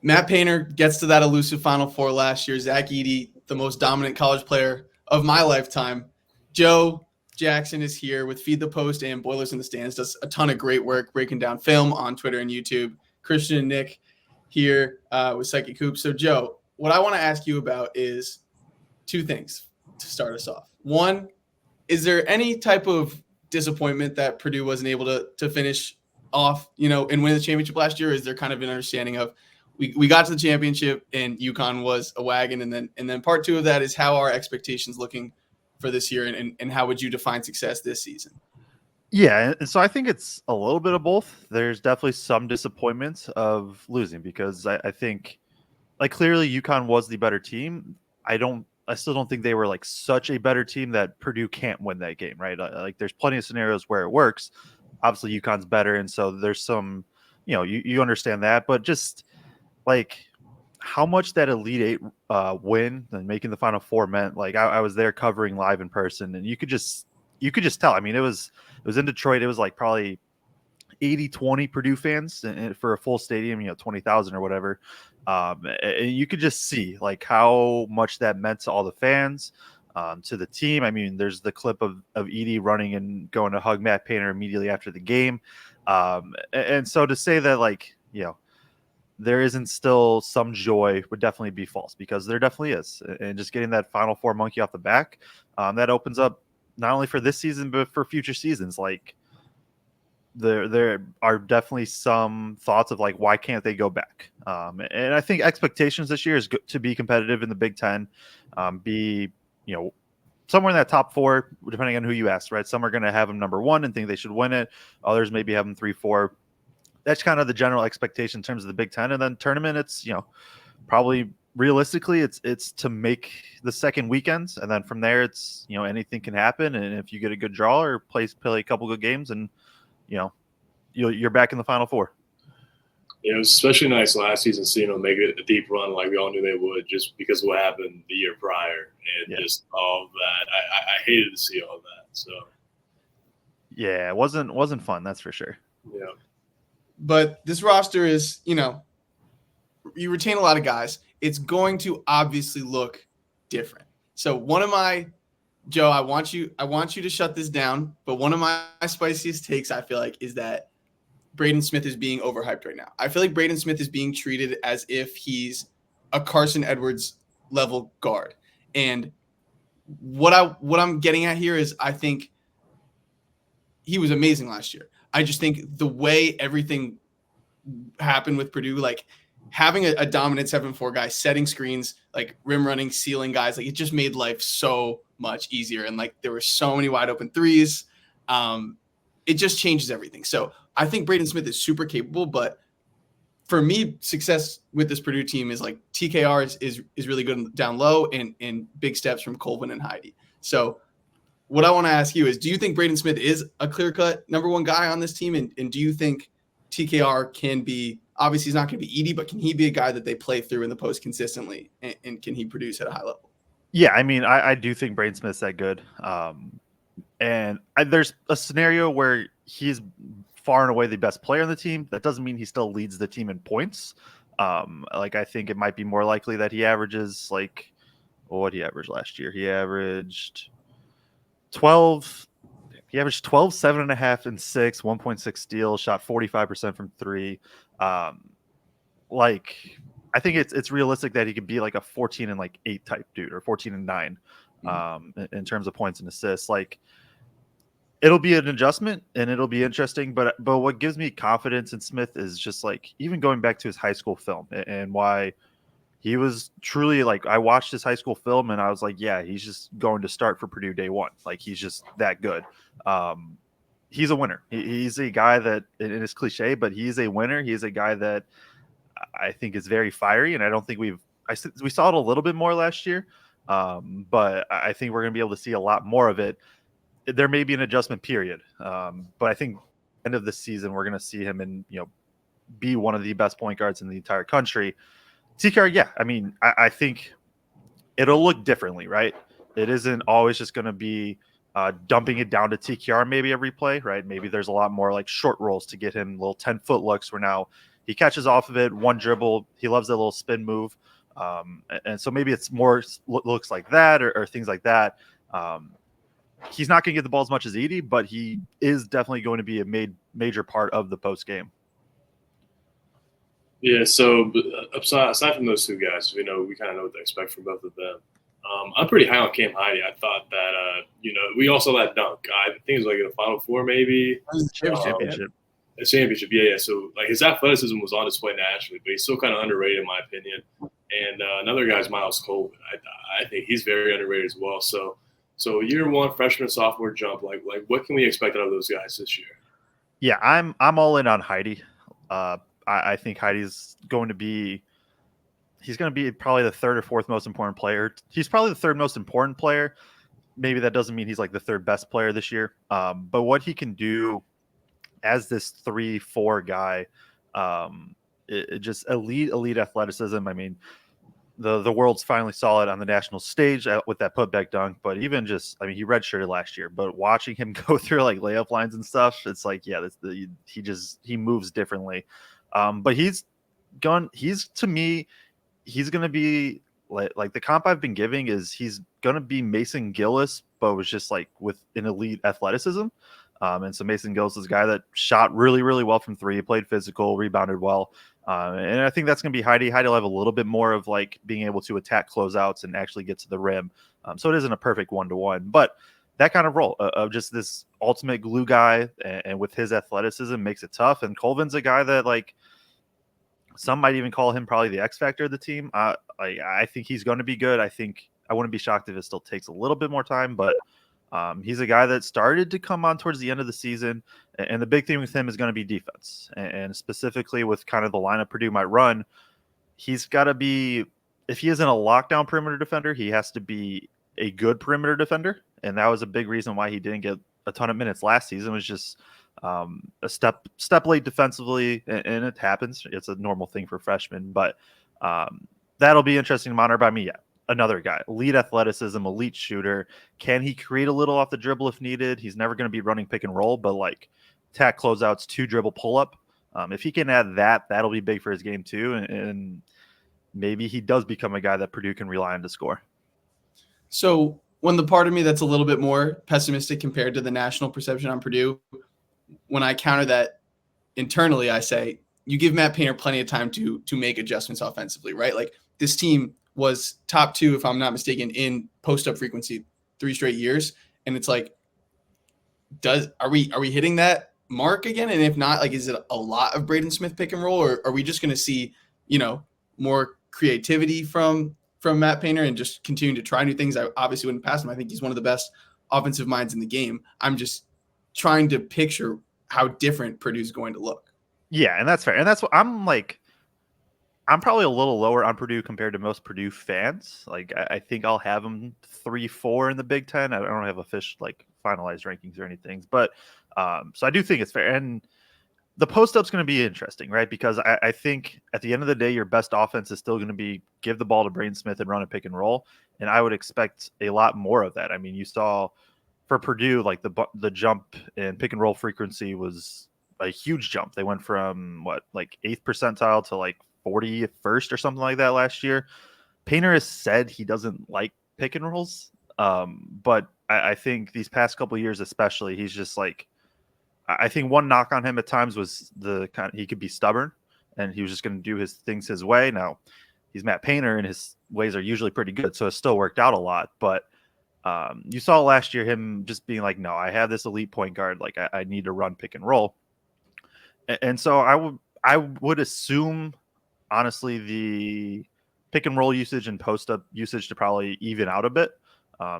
Matt Painter gets to that elusive Final Four last year. Zach Edey, the most dominant college player of my lifetime. Joe Jackson is here with Feed the Post and Boilers in the Stands. Does a ton of great work breaking down film on Twitter and YouTube. Christian and Nick here with Psychic Hoops. So, Joe, what I want to ask you about is two things to start us off. One, is there any type of disappointment that Purdue wasn't able to finish off, and win the championship last year? Or is there kind of an understanding of we got to the championship and UConn was a wagon, and then part two of that is how are expectations looking for this year, and how would you define success this season? Yeah, and so I think it's a little bit of both. There's definitely some disappointment of losing because I think, like, clearly UConn was the better team. I still don't think they were like such a better team that Purdue can't win that game, right? Like, there's plenty of scenarios where it works. Obviously, UConn's better, and so there's some, you understand that, but just like how much that Elite Eight win and making the Final Four meant. Like, I was there covering live in person, and you could just tell. I mean, it was in Detroit. It was like probably 80-20 Purdue fans for a full stadium, 20,000 or whatever. And you could just see like how much that meant to all the fans, to the team. I mean, there's the clip of Edey running and going to hug Matt Painter immediately after the game. And so to say that, like, there isn't still some joy would definitely be false, because there definitely is. And just getting that Final Four monkey off the back, that opens up not only for this season, but for future seasons. Like, there are definitely some thoughts of like, why can't they go back? And I think expectations this year is to be competitive in the Big Ten, be, somewhere in that top four, depending on who you ask, right? Some are going to have them number one and think they should win it. Others maybe have them 3-4. That's kind of the general expectation in terms of the Big Ten. And then tournament, it's, probably realistically it's to make the second weekend. And then from there, it's, anything can happen. And if you get a good draw or play a couple good games, and, you're back in the Final Four. It was especially nice last season seeing them make it a deep run like we all knew they would, just because of what happened the year prior, and just all of that. I hated to see all that. So yeah, it wasn't fun, that's for sure. Yeah. But this roster is, you retain a lot of guys. It's going to obviously look different. So Joe, I want you to shut this down, but one of my spiciest takes, I feel like, is that Braden Smith is being overhyped right now. I feel like Braden Smith is being treated as if he's a Carson Edwards level guard. And what I'm getting at here is I think he was amazing last year. I just think the way everything happened with Purdue, like having a dominant 7-4 guy, setting screens, like rim running, sealing guys, like it just made life so much easier. And like there were so many wide open threes. It just changes everything. So I think Braden Smith is super capable, but for me, success with this Purdue team is like TKR is really good down low, and big steps from Colvin and Edey. So what I want to ask you is, do you think Braden Smith is a clear-cut number one guy on this team? And do you think TKR can be, obviously he's not going to be Edey, but can he be a guy that they play through in the post consistently? And can he produce at a high level? Yeah, I mean, I do think Braden Smith's that good. And there's a scenario where he's far and away the best player on the team. That doesn't mean he still leads the team in points. Like, I think it might be more likely that he averages like, what did he average last year? He averaged 12, 7.5 and 6, 1.6 steals, shot 45% from three. Like, I think it's realistic that he could be like a 14 and like 8 type dude, or 14 and 9 in terms of points and assists. Like, it'll be an adjustment and it'll be interesting, but what gives me confidence in Smith is just like, even going back to his high school film and why he was truly like, I watched his high school film and I was like, yeah, he's just going to start for Purdue day one. Like, he's just that good. He's a winner. He's a guy that, it is cliche, but he's a winner. He's a guy that I think is very fiery, and I don't think we saw it a little bit more last year, but I think we're going to be able to see a lot more of it. There may be an adjustment period, but I think end of the season we're going to see him be one of the best point guards in the entire country. TKR, yeah, I mean, I think it'll look differently, right? It isn't always just going to be dumping it down to TKR maybe every play, right? Maybe there's a lot more like short rolls to get him little 10-foot looks where now he catches off of it, one dribble. He loves that little spin move. And so maybe it's more looks like that or things like that. He's not going to get the ball as much as Edey, but he is definitely going to be a major part of the post game. Yeah, so aside from those two guys, we kind of know what to expect from both of them. I'm pretty high on Cam Edey. I thought that, we all saw that dunk. I think it was like in the Final Four, maybe. Championship. A championship, yeah. So, like, his athleticism was on display naturally, but he's still kind of underrated, in my opinion. And another guy's Miles Colvin. I think he's very underrated as well. So year one, freshman, sophomore jump, like what can we expect out of those guys this year? Yeah, I'm all in on Edey. I think Heidi's going to be – he's going to be probably the third or fourth most important player. He's probably the third most important player. Maybe that doesn't mean he's like the third best player this year. But what he can do as this 3-4 guy, it just elite athleticism. I mean, the world's finally saw it on the national stage with that putback dunk. But even just, I mean, he redshirted last year. But watching him go through like layup lines and stuff, it's like, yeah, he moves differently. But to me, he's going to be like the comp I've been giving is he's going to be Mason Gillis, but was just like with an elite athleticism. And so Mason Gillis is a guy that shot really, really well from three, played physical, rebounded well. And I think that's going to be Edey. Edey will have a little bit more of like being able to attack closeouts and actually get to the rim. So it isn't a perfect 1-to-1, but that kind of role of just this ultimate glue guy and with his athleticism makes it tough. And Colvin's a guy that like some might even call him probably the X factor of the team. I think he's going to be good. I wouldn't be shocked if it still takes a little bit more time, but he's a guy that started to come on towards the end of the season. And the big thing with him is going to be defense. And specifically with kind of the lineup Purdue might run, he's got to be, if he isn't a lockdown perimeter defender, he has to be a good perimeter defender. And that was a big reason why he didn't get a ton of minutes last season, was just a step late defensively. And it happens. It's a normal thing for freshmen. But that'll be interesting to monitor by me. Yeah. Another guy, elite athleticism, elite shooter. Can he create a little off the dribble if needed? He's never going to be running pick and roll, but like attack closeouts, 2-dribble pull up. If he can add that, that'll be big for his game too. And maybe he does become a guy that Purdue can rely on to score. So when the part of me that's a little bit more pessimistic compared to the national perception on Purdue, when I counter that internally, I say you give Matt Painter plenty of time to make adjustments offensively, right? Like this team was top 2, if I'm not mistaken, in post-up frequency 3 straight years. And it's like, are we hitting that mark again? And if not, like, is it a lot of Braden Smith pick and roll, or are we just going to see, more creativity from Matt Painter and just continuing to try new things? I obviously wouldn't pass him. I think he's one of the best offensive minds in the game. I'm just trying to picture how different Purdue's going to look. Yeah, and that's fair. And that's what I'm probably a little lower on Purdue compared to most Purdue fans. Like, I think I'll have them 3-4 in the Big Ten. I don't have official, like, finalized rankings or anything. But so I do think it's fair. And the post-up's going to be interesting, right? Because I think at the end of the day, your best offense is still going to be give the ball to Braden Smith and run a pick and roll. And I would expect a lot more of that. I mean, you saw for Purdue, like the jump in pick and roll frequency was a huge jump. They went from 8th percentile to like 41st or something like that last year. Painter has said he doesn't like pick and rolls, but I think these past couple of years, especially, he's just like, I think one knock on him at times was he could be stubborn, and he was just going to do his things his way. Now he's Matt Painter, and his ways are usually pretty good, so it still worked out a lot. But you saw last year him just being like, no, I have this elite point guard, like I need to run pick and roll, and so I would assume, honestly, the pick and roll usage and post up usage to probably even out a bit.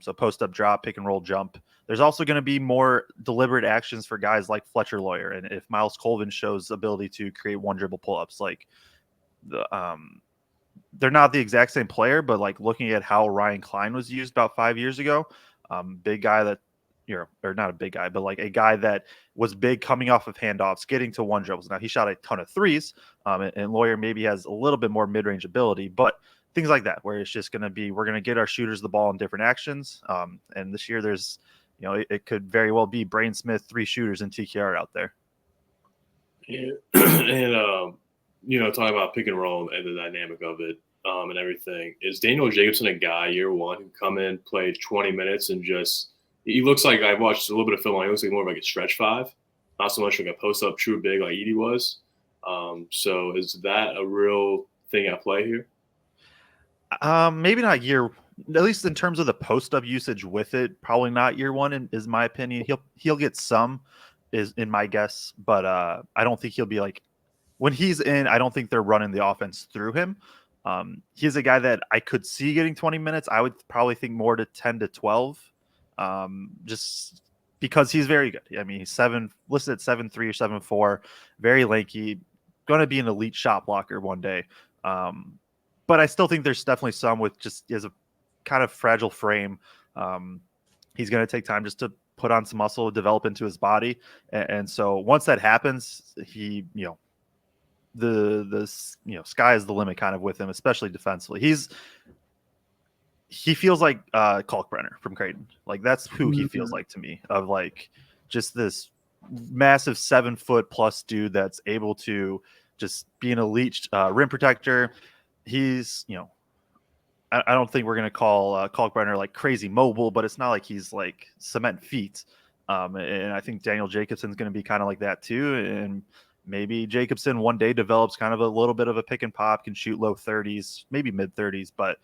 So post up drop, pick and roll jump. There's also going to be more deliberate actions for guys like Fletcher Lawyer. And if Miles Colvin shows ability to create 1-dribble pull-ups, like they're not the exact same player, but like looking at how Ryan Klein was used about 5 years ago, big guy that, or not a big guy, but like a guy that was big coming off of handoffs, getting to 1 dribbles. Now he shot a ton of threes, and Lawyer maybe has a little bit more mid-range ability, but things like that, where it's just going to be, we're going to get our shooters the ball in different actions. And this year there's, it could very well be Braden Smith, 3 shooters in TKR out there. Yeah. And talking about pick and roll and the dynamic of it and everything, is Daniel Jacobson a guy year one who come in, play 20 minutes, and just he looks like I've watched a little bit of film on him. He looks like more of like a stretch five, not so much like a post up true big like Edey was. So is that a real thing at play here? Maybe not year, at least in terms of the post up usage with it. Probably not year one, is my opinion. He'll get some, is in my guess, but I don't think he'll be like when he's in. I don't think they're running the offense through him. He's a guy that I could see getting 20 minutes. I would probably think more to 10 to 12, just because he's very good. I mean, he's listed at 7'3" or 7'4", very lanky, going to be an elite shot blocker one day. But I still think there's definitely some with just he has a kind of fragile frame. He's going to take time just to put on some muscle, develop into his body. And so once that happens, he, the sky is the limit kind of with him, especially defensively. He feels like Kalkbrenner from Creighton. Like that's who he feels like to me, of like just this massive 7-foot plus dude that's able to just be an elite rim protector. He's, I don't think we're going to call Kalkbrenner like crazy mobile, but it's not like he's like cement feet. And I think Daniel Jacobson's going to be kind of like that too. And maybe Jacobson one day develops kind of a little bit of a pick and pop, can shoot low 30s, maybe mid 30s, but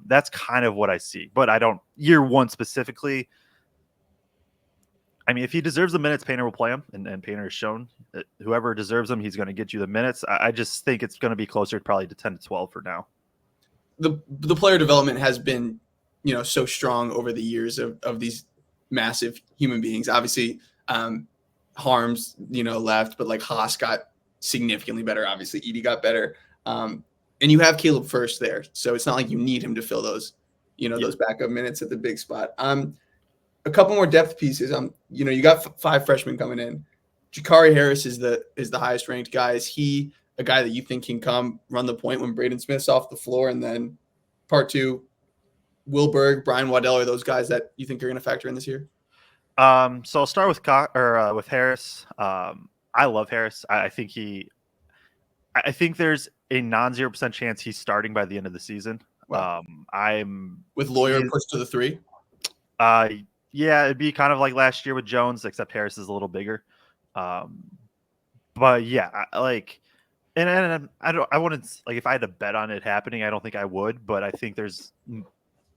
that's kind of what I see. But I don't, year one specifically, I mean, if he deserves the minutes, Painter will play him, and Painter has shown that whoever deserves them, he's going to get you the minutes. I just think it's going to be closer probably to 10 to 12 for now. The player development has been, so strong over the years of these massive human beings. Obviously, Harms, left, but like Haas got significantly better. Obviously, Edey got better. And you have Caleb First there. So it's not like you need him to fill those, those backup minutes at the big spot. A couple more depth pieces. You got 5 freshmen coming in. Jakari Harris is the highest ranked guy. Is he a guy that you think can come run the point when Braden Smith's off the floor? And then part 2, Will Berg, Brian Waddell are those guys that you think are going to factor in this year? So I'll start with Harris. I love Harris. I think there's a 0% chance he's starting by the end of the season. Wow. I'm with Lawyer pushed to the 3. Yeah, it'd be kind of like last year with Jones, except Harris is a little bigger. But yeah, and I wouldn't, like, if I had to bet on it happening, I don't think I would, but I think there's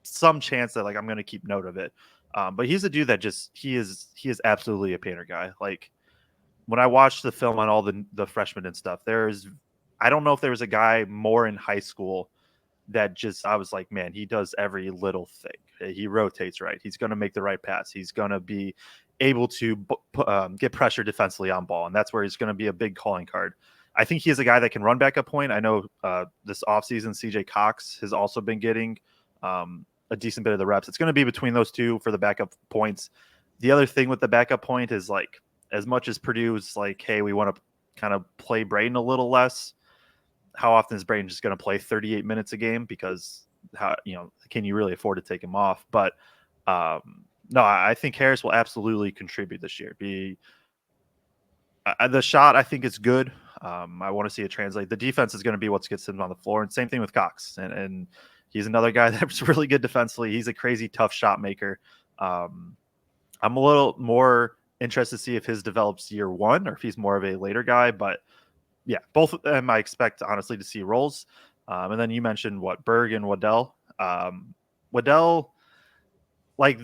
some chance that like I'm going to keep note of it. But he's a dude that he is absolutely a Painter guy. Like when I watched the film on all the freshmen and stuff, I don't know if there was a guy more in high school that I was like, man, he does every little thing. He rotates right. He's going to make the right pass. He's going to be able to get pressure defensively on ball. And that's where he's going to be a big calling card. I think he is a guy that can run back up point. I know this offseason, CJ Cox has also been getting a decent bit of the reps. It's going to be between those two for the backup points. The other thing with the backup point is like, as much as Purdue's like, hey, we want to kind of play Braden a little less, how often is Braden just going to play 38 minutes a game? Because can you really afford to take him off? But no, I think Harris will absolutely contribute this year. The shot, I think, is good. I want to see it translate. The defense is going to be what gets him on the floor. And same thing with Cox. And he's another guy that's really good defensively. He's a crazy tough shot maker. I'm a little more interested to see if his develops year one or if he's more of a later guy. But yeah, both of them I expect, honestly, to see roles. And then you mentioned Berg and Waddell. Waddell, like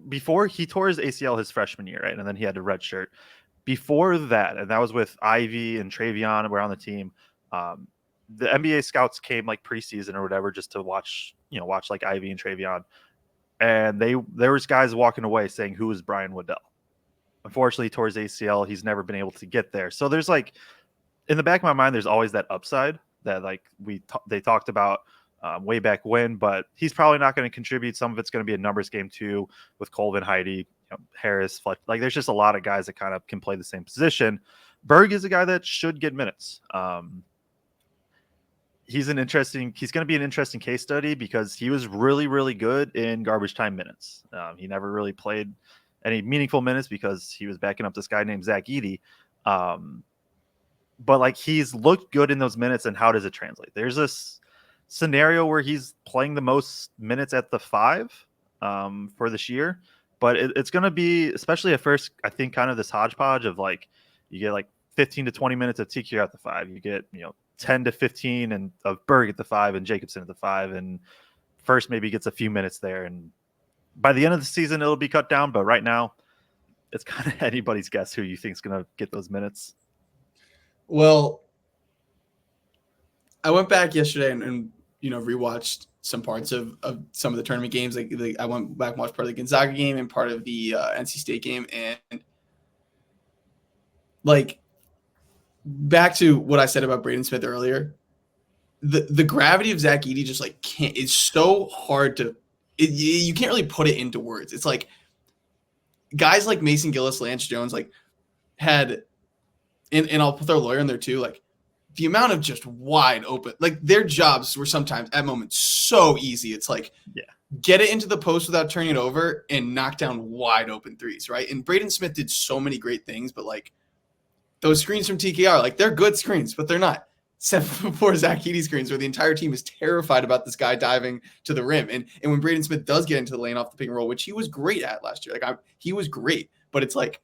before he tore his ACL his freshman year, right? And then he had a red shirt. Before that, and that was with Ivy and Travion were on the team. The NBA scouts came like preseason or whatever just to watch like Ivy and Travion. And there was guys walking away saying, who is Brian Waddell? Unfortunately, he tore his ACL. He's never been able to get there. So there's like, in the back of my mind, there's always that upside that like they talked about way back when, but he's probably not going to contribute. Some of it's going to be a numbers game too with Colvin, Heidi, Harris, Fletcher. Like there's just a lot of guys that kind of can play the same position. Berg is a guy that should get minutes. He's going to be an interesting case study because he was really, really good in garbage time minutes. He never really played any meaningful minutes because he was backing up this guy named Zach Edey. but like he's looked good in those minutes, and how does it translate? There's this scenario where he's playing the most minutes at the 5 for this year, but it's going to be, especially at first, I think kind of this hodgepodge of like you get like 15 to 20 minutes of TQ at the 5, you get 10 to 15 and of Berg at the 5 and Jacobson at the 5, and first maybe gets a few minutes there, and by the end of the season it'll be cut down. But right now it's kind of anybody's guess who you think is going to get those minutes. Well, I went back yesterday and rewatched some parts of some of the tournament games. Like I went back and watched part of the Gonzaga game and part of the NC State game, and like back to what I said about Braden Smith earlier, the gravity of Zach Edey just like can't. It's so hard to. You can't really put it into words. It's like guys like Mason Gillis, Lance Jones, like had, and I'll put their Lawyer in there too. Like the amount of just wide open, like their jobs were sometimes at moments so easy. It's like, get it into the post without turning it over and knock down wide open threes, right? And Braden Smith did so many great things, but like those screens from TKR, like they're good screens, but they're not 7'4" Zach Edey screens where the entire team is terrified about this guy diving to the rim. And when Braden Smith does get into the lane off the pick and roll, which he was great at last year, he was great, but it's like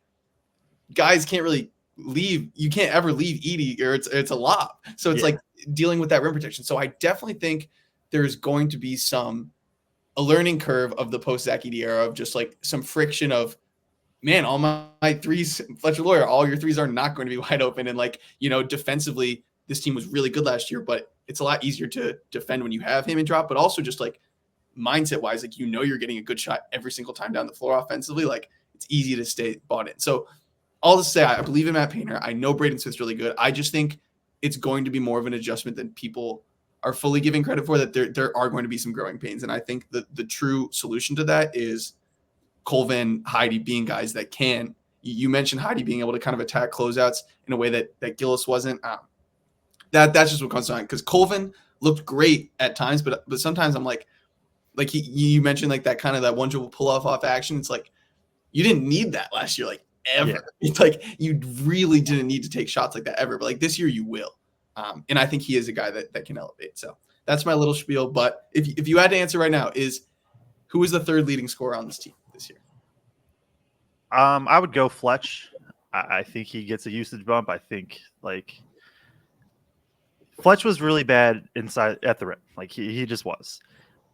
guys can't really leave. You can't ever leave Edey, or it's a lob. So it's like dealing with that rim protection. So I definitely think there's going to be a learning curve of the post Zach Edey era of just like some friction of, man, all my threes, Fletcher Lawyer, all your threes are not going to be wide open. And like, defensively, this team was really good last year, but it's a lot easier to defend when you have him and drop, but also just like mindset wise, like, you're getting a good shot every single time down the floor offensively. Like it's easy to stay bought in. So all to say, I believe in Matt Painter. I know Braden Smith's really good. I just think it's going to be more of an adjustment than people are fully giving credit for, that there are going to be some growing pains. And I think the true solution to that is Colvin, Heidi being guys that can. You mentioned Heidi being able to kind of attack closeouts in a way that Gillis wasn't. That's just what comes to mind, because Colvin looked great at times, but sometimes I'm like you mentioned like that kind of that one dribble pull off action. It's like you didn't need that last year, like ever. Yeah. It's like you really didn't need to take shots like that ever, but like this year you will. And I think he is a guy that can elevate. So that's my little spiel. But if you had to answer right now, who is the third leading scorer on this team this year? I would go Fletch. I think he gets a usage bump. I think like Fletch was really bad inside at the rim. Like he just was.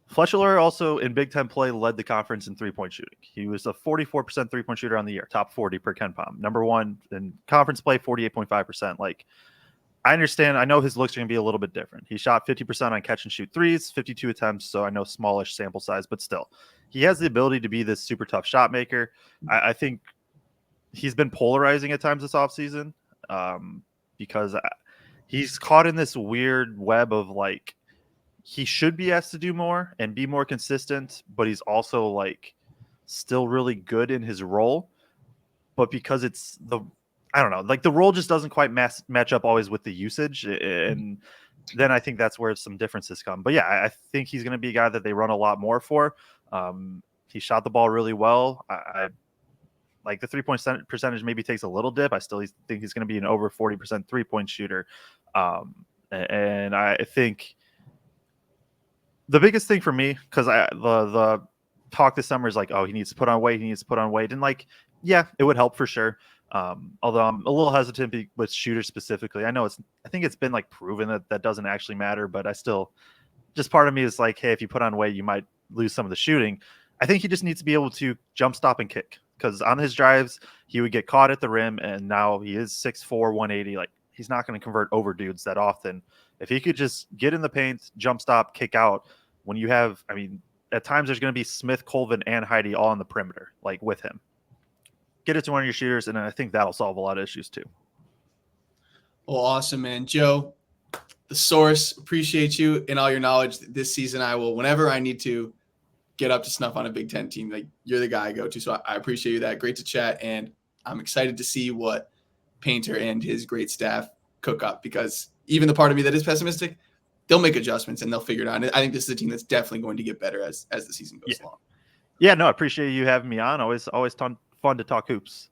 Fletcher Lawyer also in Big Ten play led the conference in 3-point shooting. He was a 44% 3-point shooter on the year, top 40 per KenPom. Number one in conference play, 48.5%. Like I understand, I know his looks are going to be a little bit different. He shot 50% on catch and shoot threes, 52 attempts. So I know smallish sample size, but still he has the ability to be this super tough shot maker. I think he's been polarizing at times this offseason because he's caught in this weird web of like, he should be asked to do more and be more consistent, but he's also like still really good in his role. But because it's I don't know, like the role just doesn't quite match up always with the usage. And then I think that's where some differences come. But yeah, I think he's going to be a guy that they run a lot more for. He shot the ball really well. I like the 3-point percentage maybe takes a little dip. I still think he's going to be an over 40% 3-point shooter. And I think the biggest thing for me, because the talk this summer is like, oh, he needs to put on weight. And like, yeah, it would help for sure. Although I'm a little hesitant with shooters specifically. I think it's been like proven that doesn't actually matter, but I still, just part of me is like, hey, if you put on weight, you might lose some of the shooting. I think he just needs to be able to jump, stop, and kick, because on his drives, he would get caught at the rim, and now he is 6'4", 180. Like he's not going to convert over dudes that often. If he could just get in the paint, jump stop, kick out, when you have, I mean, at times there's going to be Smith, Colvin, and Heidi all on the perimeter, like with him. Get it to one of your shooters, and I think that'll solve a lot of issues too. Well, awesome, man. Joe, the source, appreciate you and all your knowledge. This season I will, whenever I need to get up to snuff on a Big Ten team, like you're the guy I go to. So I appreciate you that. Great to chat, and I'm excited to see what Painter and his great staff cook up, because even the part of me that is pessimistic, they'll make adjustments and they'll figure it out. And I think this is a team that's definitely going to get better as the season goes along. Yeah, no, I appreciate you having me on. Always fun to talk hoops.